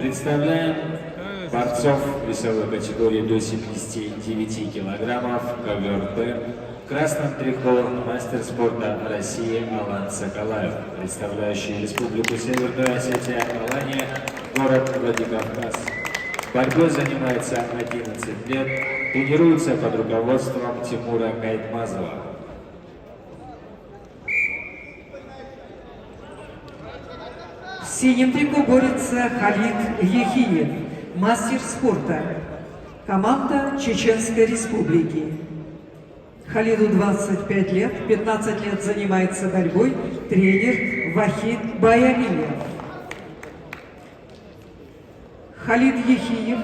Представляем борцов весовой категории до 79 килограммов КВРП. В красном трико мастер спорта России Алан Соколаев, представляющий Республику Северная Осетия, Алания, город Владикавказ. Борьбой занимается 11 лет, тренируется под руководством Тимура Гайтмазова. В синем трико борется Халид Ехиев, мастер спорта, команда Чеченской Республики. Халиду 25 лет, 15 лет занимается борьбой, тренер Вахид Баямилев. Халид Ехиев,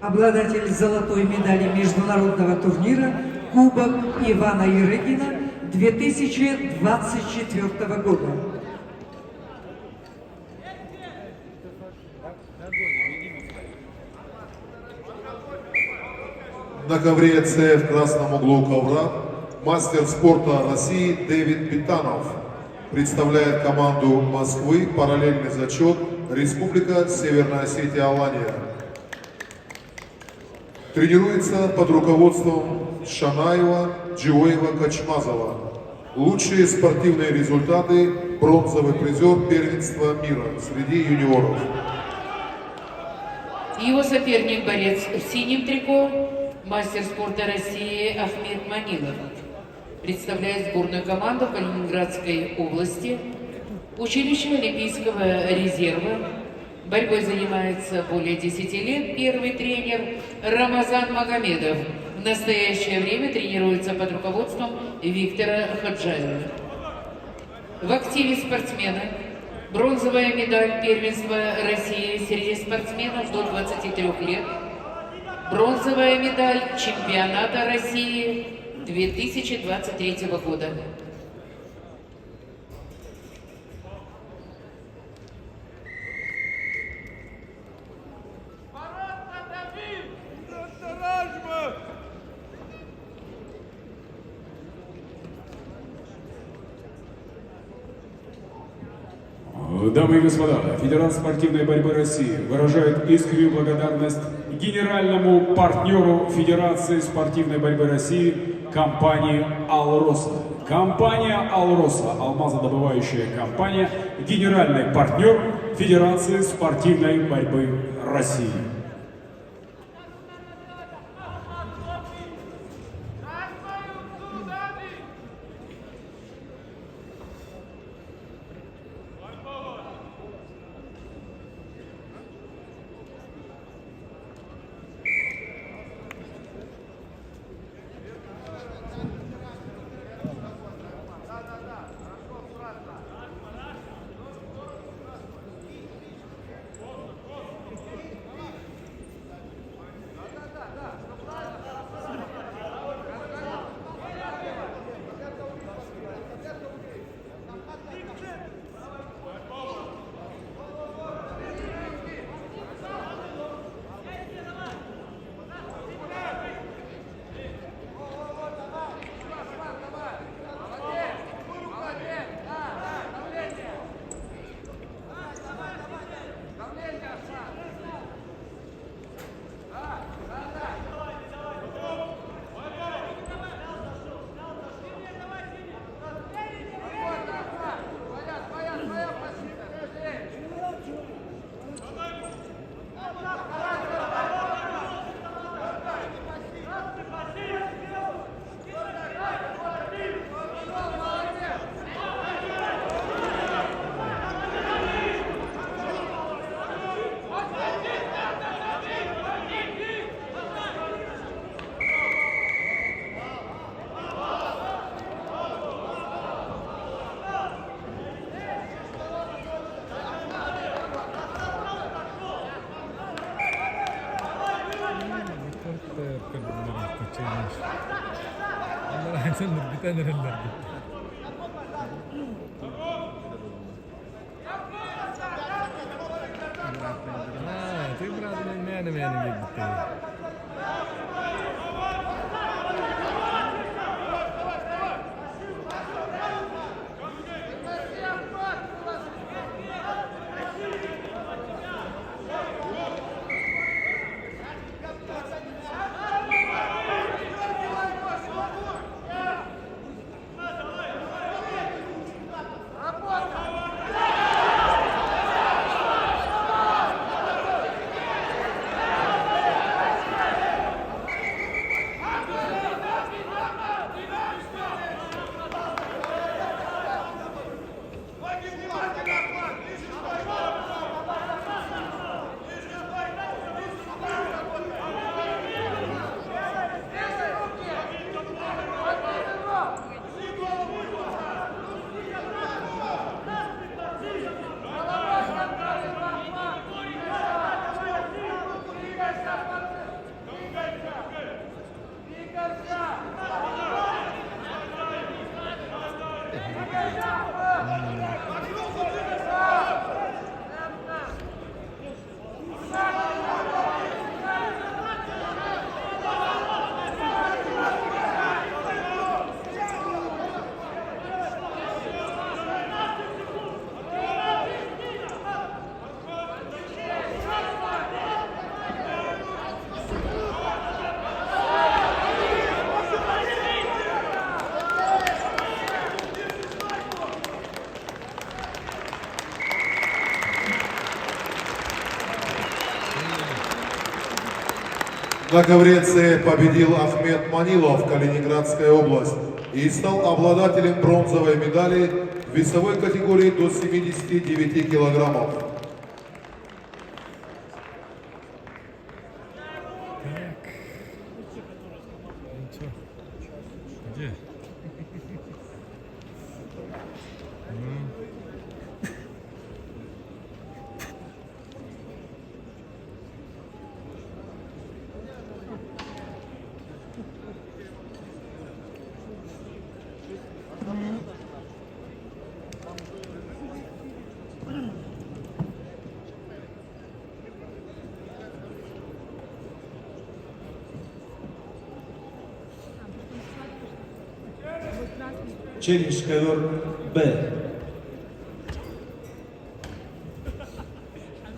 обладатель золотой медали международного турнира Кубок Ивана Ерыгина 2024 года. На ковре С в красном углу ковра мастер спорта России Дэвид Питанов представляет команду Москвы, параллельный зачет, Республика Северная Осетия, Алания. Тренируется под руководством Шанаева, Джиоева, Качмазова. Лучшие спортивные результаты – бронзовый призер первенства мира среди юниоров. Его соперник, борец в синем трико, мастер спорта России Ахмед Манилов. Представляет сборную команду Калининградской области, училище Олимпийского резерва. Борьбой занимается более 10 лет первый тренер Рамазан Магомедов. В настоящее время тренируется под руководством Виктора Хаджаева. В активе спортсмена бронзовая медаль первенства России среди спортсменов до 23 лет, бронзовая медаль чемпионата России 2023 года. Дамы и господа, Федерация спортивной борьбы России выражает искреннюю благодарность генеральному партнеру Федерации спортивной борьбы России компании «Алроса». Компания «Алроса», алмазодобывающая компания, генеральный партнер Федерации спортивной борьбы России. şeymiş. Onlar aynısındır, bir tane eller gitti. Ты, брат, мене gitti. На ковре С победил Ахмед Манилов, Калининградская область, и стал обладателем бронзовой медали в весовой категории до 79 килограммов. Где? Челлендж ковер Б.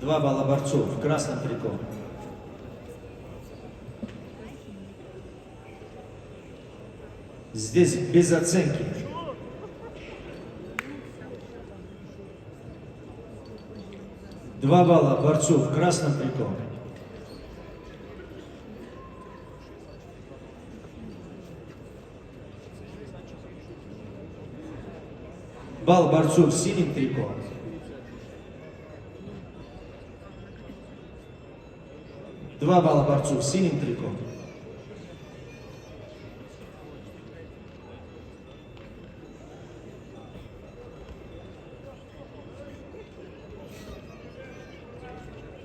2 балла борцов в красном трико. Здесь без оценки. Два балла борцу в красном трико. Балл борцу в синем трико. Два балла борцу в синем трико.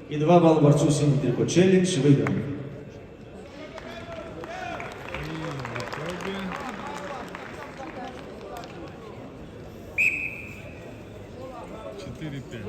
И 2 балла борцу в синем трико. Челлендж выигран. И в итоге 4-5.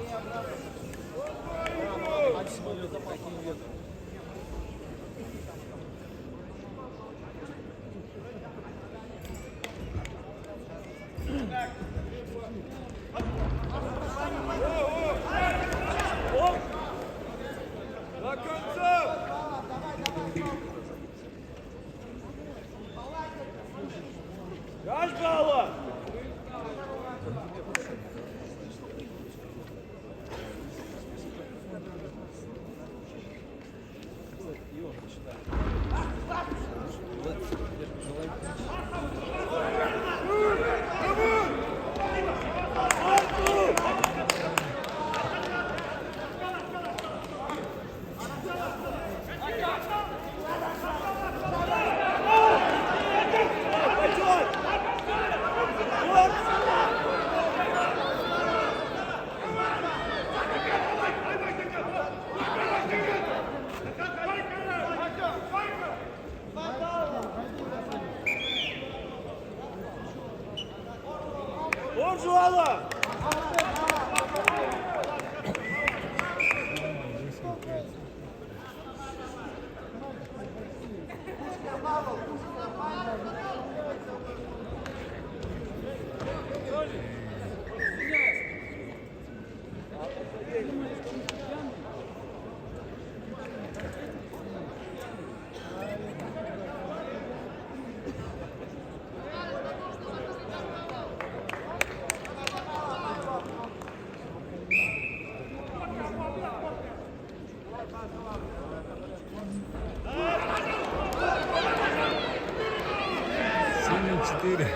4.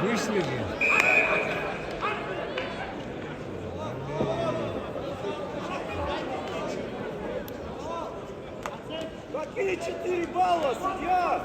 Вышли же. Какие 4 балла, судья?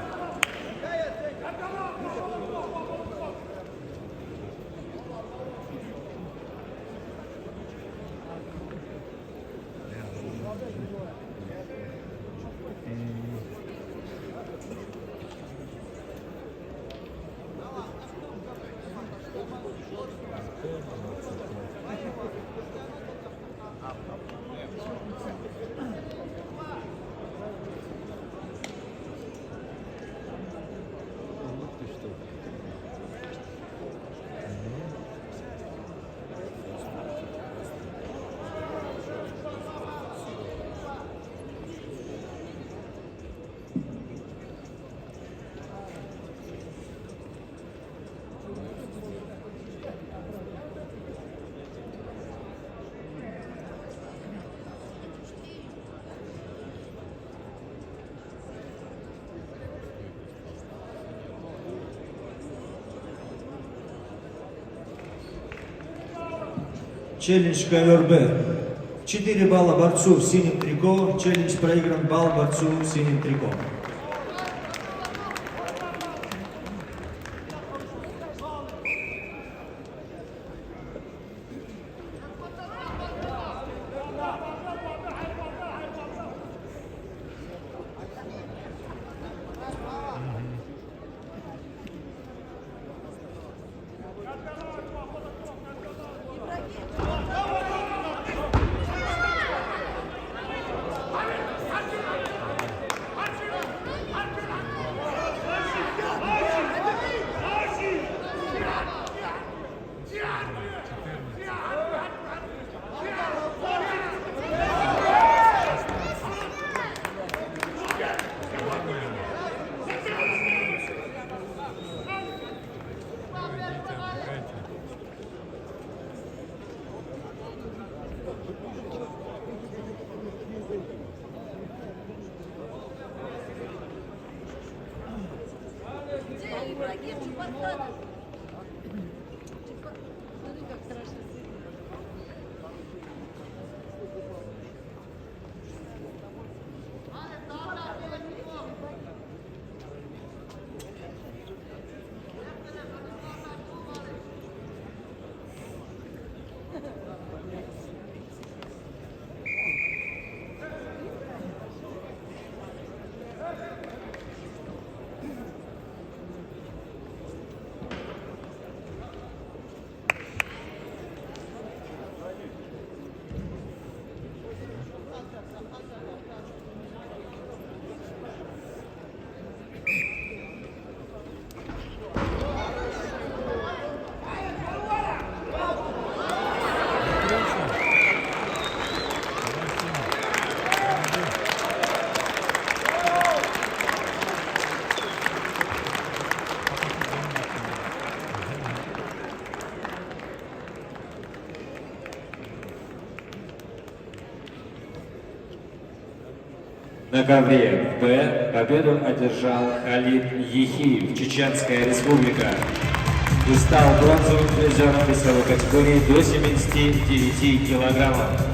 Челлендж ковер Б. 4 балла борцу в синем трико. Челлендж проигран, балл борцу в синем трико. На ковре Б победу одержал Халид Ехиев, Чеченская Республика, и стал бронзовым призером весовой категории до 79 килограммов.